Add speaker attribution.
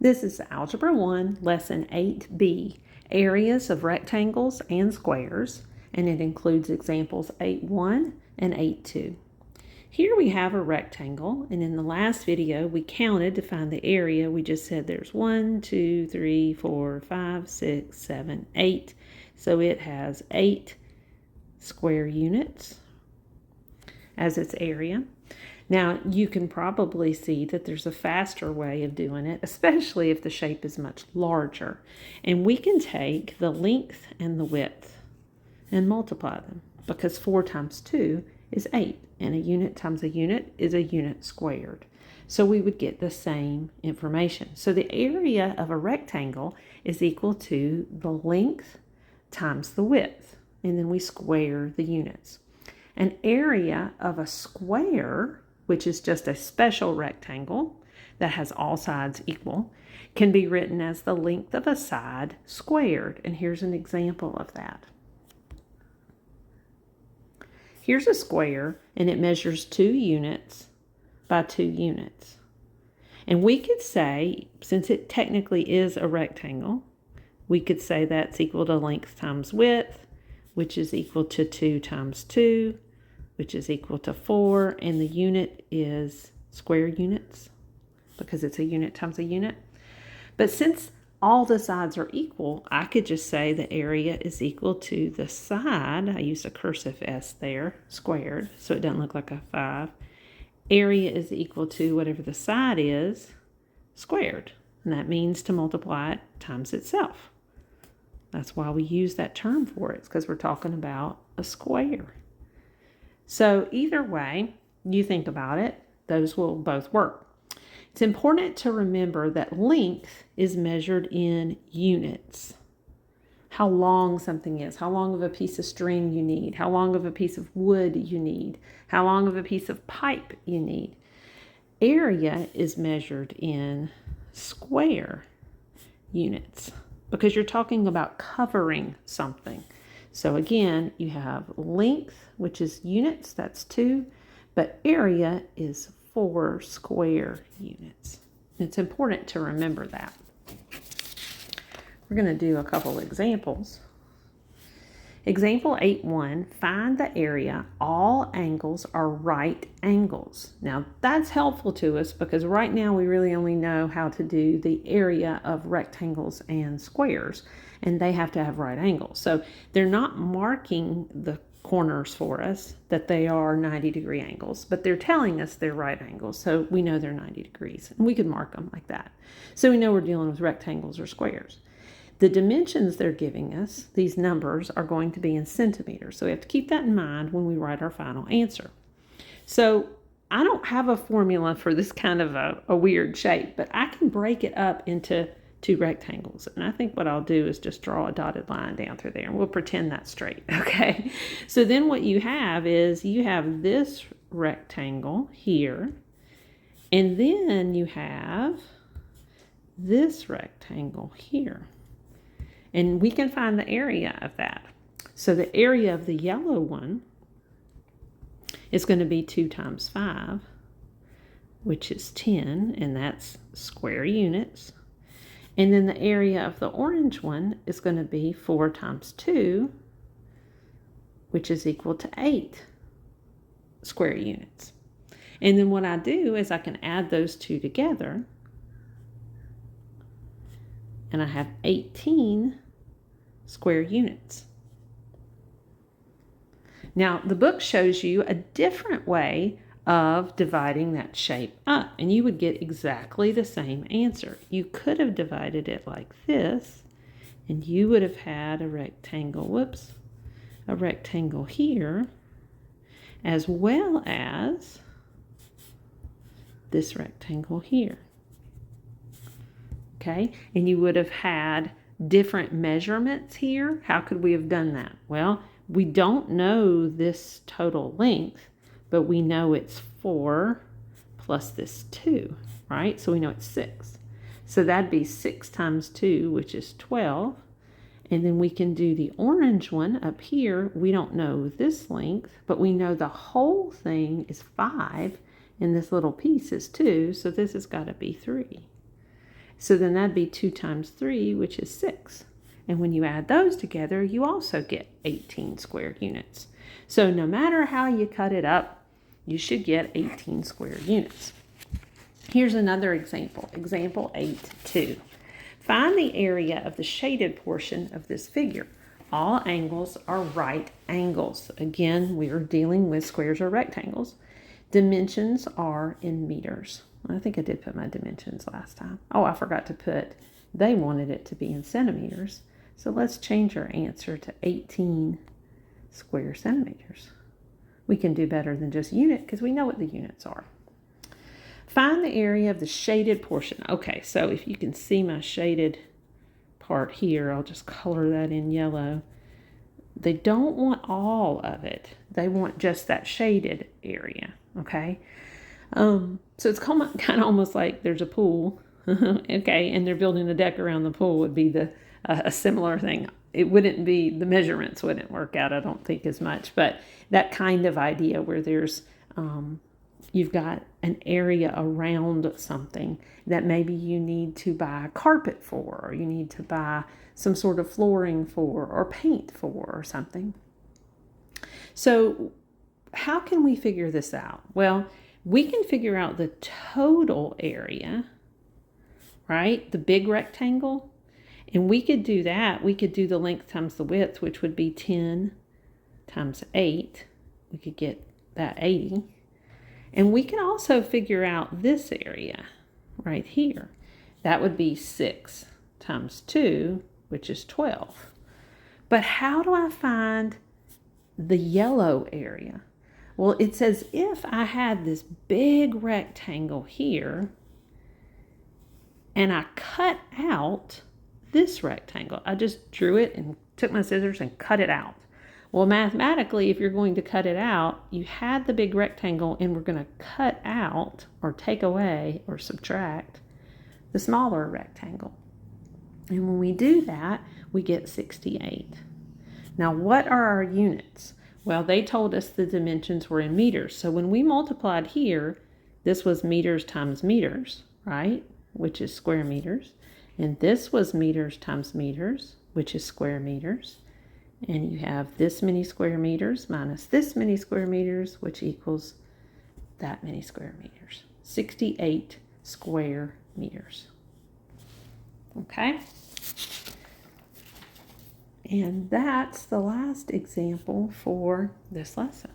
Speaker 1: This is Algebra 1, Lesson 8b, Areas of Rectangles and Squares, and it includes examples 8.1 and 8.2. Here we have a rectangle, and in the last video we counted to find the area. We just said there's 1, 2, 3, 4, 5, 6, 7, 8. So it has 8 square units as its area. Now, you can probably see that there's a faster way of doing it, especially if the shape is much larger. And we can take the length and the width and multiply them, because 4 times 2 is 8, and a unit times a unit is a unit squared. So we would get the same information. So the area of a rectangle is equal to the length times the width, and then we square the units. An area of a square, which is just a special rectangle that has all sides equal, can be written as the length of a side squared. And here's an example of that. Here's a square, and it measures 2 units by 2 units. And we could say, since it technically is a rectangle, we could say that's equal to length times width, which is equal to 2 times 2, which is equal to 4, and the unit is square units because it's a unit times a unit. But since all the sides are equal, I could just say the area is equal to the side, I use a cursive S there, squared, so it doesn't look like a 5. Area is equal to whatever the side is, squared. And that means to multiply it times itself. That's why we use that term for it. It's because we're talking about a square. So either way you think about it, those will both work. It's important to remember that length is measured in units. How long something is, how long of a piece of string you need, how long of a piece of wood you need, how long of a piece of pipe you need. Area is measured in square units because you're talking about covering something. So again, you have length, which is units, that's 2, but area is 4 square units. It's important to remember that. We're going to do a couple examples. Example 8.1, find the area, all angles are right angles. Now that's helpful to us because right now we really only know how to do the area of rectangles and squares, and they have to have right angles. So they're not marking the corners for us that they are 90-degree angles, but they're telling us they're right angles, so we know they're 90 degrees, and we could mark them like that. So we know we're dealing with rectangles or squares. The dimensions they're giving us, these numbers, are going to be in centimeters. So we have to keep that in mind when we write our final answer. So I don't have a formula for this kind of a weird shape, but I can break it up into 2 rectangles. And I think what I'll do is just draw a dotted line down through there, and we'll pretend that's straight, okay? So then what you have is you have this rectangle here, and then you have this rectangle here. And we can find the area of that. So the area of the yellow one is going to be 2 times 5, which is 10, and that's square units. And then the area of the orange one is going to be 4 times 2, which is equal to 8 square units. And then what I do is I can add those 2 together, and I have 18 square units. Now, the book shows you a different way of dividing that shape up, and you would get exactly the same answer. You could have divided it like this, and you would have had a rectangle, a rectangle here, as well as this rectangle here. Okay, and you would have had different measurements here. How could we have done that? Well, we don't know this total length, but we know it's 4 plus this 2, right? So we know it's 6. So that'd be 6 times 2, which is 12. And then we can do the orange one up here. We don't know this length, but we know the whole thing is 5, and this little piece is 2, so this has got to be 3. So then that'd be 2 times 3, which is 6. And when you add those together, you also get 18 square units. So no matter how you cut it up, you should get 18 square units. Here's another example, example 8.2. Find the area of the shaded portion of this figure. All angles are right angles. Again, we are dealing with squares or rectangles. Dimensions are in meters. I think I did put my dimensions last time. Oh, I forgot to put, they wanted it to be in centimeters. So let's change our answer to 18 square centimeters. We can do better than just unit because we know what the units are. Find the area of the shaded portion. Okay, so if you can see my shaded part here, I'll just color that in yellow. They don't want all of it. They want just that shaded area, okay? So it's kind of almost like there's a pool, okay, and they're building a deck around the pool would be a similar thing. It wouldn't be, the measurements wouldn't work out, I don't think, as much, but that kind of idea where there's, you've got an area around something that maybe you need to buy a carpet for, or you need to buy some sort of flooring for, or paint for, or something. So how can we figure this out? Well, we can figure out the total area, right? The big rectangle. And we could do that. We could do the length times the width, which would be 10 times 8. We could get that 80. And we can also figure out this area right here. That would be 6 times 2, which is 12. But how do I find the yellow area? Well, it says if I had this big rectangle here and I cut out this rectangle, I just drew it and took my scissors and cut it out. Well, mathematically, if you're going to cut it out, you had the big rectangle and we're going to cut out or take away or subtract the smaller rectangle. And when we do that, we get 68. Now, what are our units? Well, they told us the dimensions were in meters. So when we multiplied here, this was meters times meters, right? Which is square meters. And this was meters times meters, which is square meters. And you have this many square meters minus this many square meters, which equals that many square meters. 68 square meters. Okay? And that's the last example for this lesson.